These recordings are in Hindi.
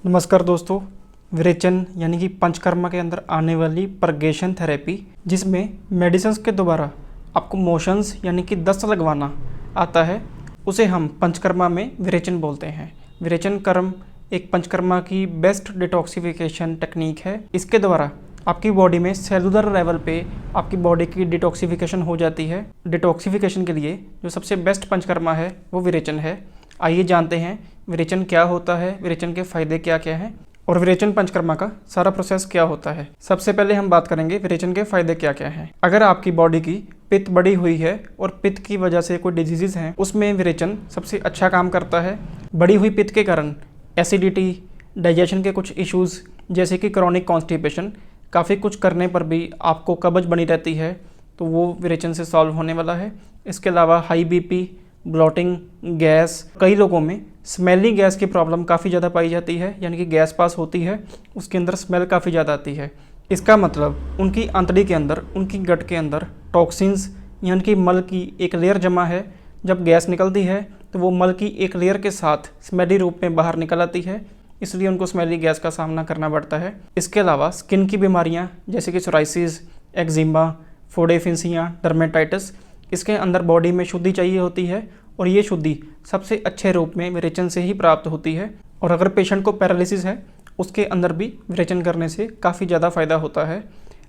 नमस्कार दोस्तों। विरेचन यानी कि पंचकर्मा के अंदर आने वाली परगेशन थेरेपी, जिसमें मेडिसिन्स के द्वारा आपको मोशंस यानी कि दस्त लगवाना आता है, उसे हम पंचकर्मा में विरेचन बोलते हैं। विरेचन कर्म एक पंचकर्मा की बेस्ट डिटॉक्सिफिकेशन टेक्निक है। इसके द्वारा आपकी बॉडी में सेलुलर लेवल पे आपकी बॉडी की डिटॉक्सिफिकेशन हो जाती है। डिटॉक्सिफिकेशन के लिए जो सबसे बेस्ट पंचकर्मा है वो विरेचन है। आइए जानते हैं विरेचन क्या होता है, विरेचन के फायदे क्या क्या हैं और विरेचन पंचकर्मा का सारा प्रोसेस क्या होता है। सबसे पहले हम बात करेंगे विरेचन के फायदे क्या क्या हैं। अगर आपकी बॉडी की पित्त बढ़ी हुई है और पित्त की वजह से कोई डिजीजेज हैं, उसमें विरेचन सबसे अच्छा काम करता है। बढ़ी हुई पित्त के कारण एसिडिटी, डाइजेशन के कुछ इश्यूज़ जैसे कि क्रॉनिक कॉन्स्टिपेशन, काफ़ी कुछ करने पर भी आपको कब्ज बनी रहती है, तो वो विरेचन से सॉल्व होने वाला है। इसके अलावा हाई बीपी, ब्लॉटिंग, गैस, कई लोगों में स्मेली गैस की प्रॉब्लम काफ़ी ज़्यादा पाई जाती है, यानी कि गैस पास होती है, उसके अंदर स्मेल काफ़ी ज़्यादा आती है। इसका मतलब उनकी आंतड़ी के अंदर, उनकी गट के अंदर टॉक्सिन्स यानी कि मल की एक लेयर जमा है। जब गैस निकलती है तो वो मल की एक लेयर के साथ स्मेली रूप में बाहर निकल आती है, इसलिए उनको स्मेली गैस का सामना करना पड़ता है। इसके अलावा स्किन की बीमारियाँ जैसे कि सोराइसिस, एक्जिमा, फोडेफिंसिया, डर्मेटाइटिस, इसके अंदर बॉडी में शुद्धि चाहिए होती है और ये शुद्धि सबसे अच्छे रूप में विरेचन से ही प्राप्त होती है। और अगर पेशेंट को पैरालिसिस है, उसके अंदर भी विरेचन करने से काफ़ी ज़्यादा फायदा होता है।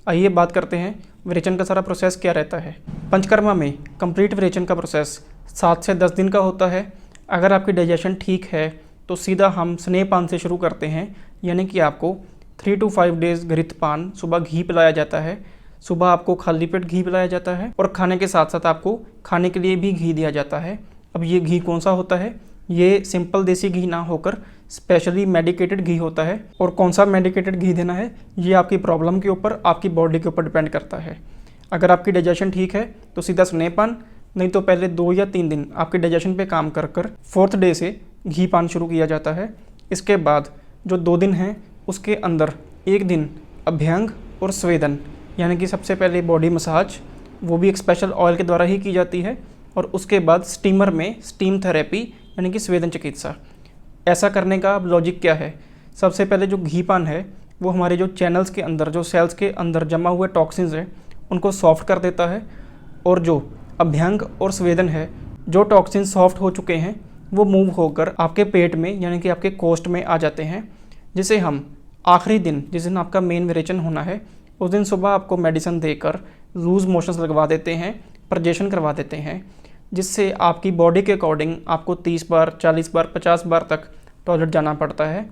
आइए बात करते हैं विरेचन का सारा प्रोसेस क्या रहता है। पंचकर्मा में कंप्लीट विरेचन का प्रोसेस 7 से 10 दिन का होता है। अगर आपकी डाइजेशन ठीक है तो सीधा हम स्नेहपान से शुरू करते हैं, यानी कि आपको 3 to 5 डेज़ घृतपान, सुबह घी पिलाया जाता है। सुबह आपको खाली पेट घी पिलाया जाता है और खाने के साथ साथ आपको खाने के लिए भी घी दिया जाता है। अब ये घी कौन सा होता है? ये सिंपल देसी घी ना होकर स्पेशली मेडिकेटेड घी होता है। और कौन सा मेडिकेटेड घी देना है, ये आपकी प्रॉब्लम के ऊपर, आपकी बॉडी के ऊपर डिपेंड करता है। अगर आपकी डाइजेशन ठीक है तो सीधा स्नेहपान, नहीं तो पहले 2 या 3 दिन आपके डाइजेशन पे काम कर 4th डे से घी पान शुरू किया जाता है। इसके बाद जो 2 दिन हैं उसके अंदर 1 दिन अभ्यंग और स्वेदन, यानी कि सबसे पहले बॉडी मसाज, वो भी एक स्पेशल ऑयल के द्वारा ही की जाती है। और उसके बाद स्टीमर में स्टीम थेरेपी यानी कि स्वेदन चिकित्सा। ऐसा करने का लॉजिक क्या है? सबसे पहले जो घी पान है वो हमारे जो चैनल्स के अंदर, जो सेल्स के अंदर जमा हुए टॉक्सिन्स हैं, उनको सॉफ्ट कर देता है। और जो अभ्यंग और स्वेदन है, जो टॉक्सिन्स सॉफ्ट हो चुके हैं वो मूव होकर आपके पेट में यानी कि आपके कोष्ठ में आ जाते हैं, जिसे हम आखिरी दिन, जिस दिन आपका मेन विरेचन होना है, उस दिन सुबह आपको मेडिसिन देकर लूज़ मोशंस लगवा देते हैं, परजेशन करवा देते हैं, जिससे आपकी बॉडी के अकॉर्डिंग आपको 30 बार, 40 बार, 50 बार तक टॉयलेट जाना पड़ता है।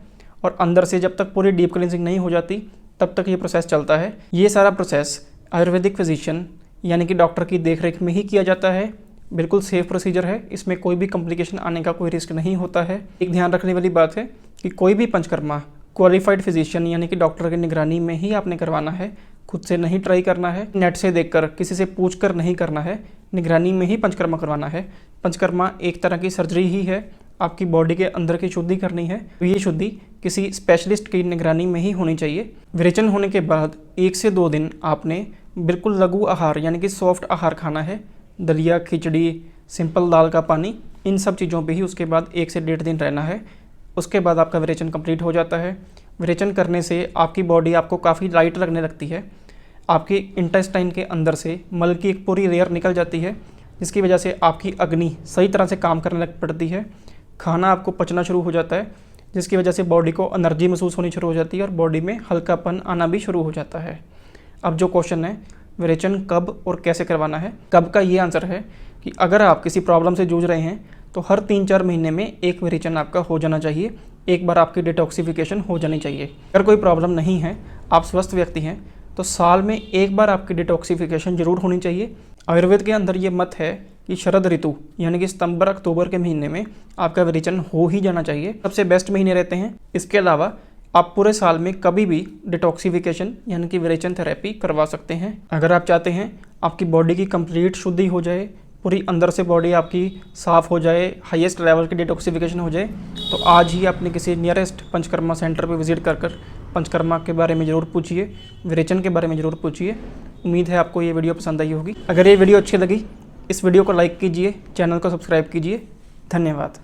और अंदर से जब तक पूरी डीप क्लींजिंग नहीं हो जाती तब तक ये प्रोसेस चलता है। ये सारा प्रोसेस आयुर्वेदिक फिजिशियन यानी कि डॉक्टर की देखरेख में ही किया जाता है। बिल्कुल सेफ प्रोसीजर है, इसमें कोई भी कॉम्प्लिकेशन आने का कोई रिस्क नहीं होता है। एक ध्यान रखने वाली बात है कि कोई भी पंचकर्मा क्वालिफाइड फिजिशियन यानी कि डॉक्टर की निगरानी में ही आपने करवाना है, खुद से नहीं ट्राई करना है, नेट से देखकर, किसी से पूछकर नहीं करना है, निगरानी में ही पंचकर्मा करवाना है। पंचकर्मा एक तरह की सर्जरी ही है, आपकी बॉडी के अंदर की शुद्धि करनी है, तो ये शुद्धि किसी स्पेशलिस्ट की निगरानी में ही होनी चाहिए। विरेचन होने के बाद 1 से 2 दिन आपने बिल्कुल लघु आहार यानी कि सॉफ्ट आहार खाना है। दलिया, खिचड़ी, सिंपल दाल का पानी, इन सब चीज़ों पे ही उसके बाद 1 से 1.5 दिन रहना है। उसके बाद आपका विरेचन कंप्लीट हो जाता है। विरेचन करने से आपकी बॉडी आपको काफ़ी लाइट लगने लगती है। आपके इंटेस्टाइन के अंदर से मल की एक पूरी लेयर निकल जाती है, जिसकी वजह से आपकी अग्नि सही तरह से काम करने लग पड़ती है। खाना आपको पचना शुरू हो जाता है, जिसकी वजह से बॉडी को एनर्जी महसूस होनी शुरू हो जाती है और बॉडी में हल्कापन आना भी शुरू हो जाता है। अब जो क्वेश्चन है विरेचन कब और कैसे करवाना है, कब का ये आंसर है कि अगर आप किसी प्रॉब्लम से जूझ रहे हैं तो हर 3-4 महीने में एक विरेचन आपका हो जाना चाहिए। एक बार आपकी डिटॉक्सिफिकेशन हो जानी चाहिए। अगर कोई प्रॉब्लम नहीं है, आप स्वस्थ व्यक्ति हैं, तो साल में एक बार आपकी डिटॉक्सिफिकेशन जरूर होनी चाहिए। आयुर्वेद के अंदर ये मत है कि शरद ऋतु यानी कि सितंबर अक्टूबर के महीने में आपका विरेचन हो ही जाना चाहिए, सबसे बेस्ट महीने रहते हैं। इसके अलावा आप पूरे साल में कभी भी डिटॉक्सिफिकेशन यानी कि विरेचन थेरेपी करवा सकते हैं। अगर आप चाहते हैं आपकी बॉडी की कंप्लीट शुद्धि हो जाए, पूरी अंदर से बॉडी आपकी साफ़ हो जाए, हाईएस्ट लेवल की डिटॉक्सिफिकेशन हो जाए, तो आज ही अपने किसी नियरेस्ट पंचकर्मा सेंटर पर विजिट कर पंचकर्मा के बारे में ज़रूर पूछिए, विरेचन के बारे में ज़रूर पूछिए। उम्मीद है आपको ये वीडियो पसंद आई होगी। अगर ये वीडियो अच्छी लगी, इस वीडियो को लाइक कीजिए, चैनल को सब्सक्राइब कीजिए। धन्यवाद।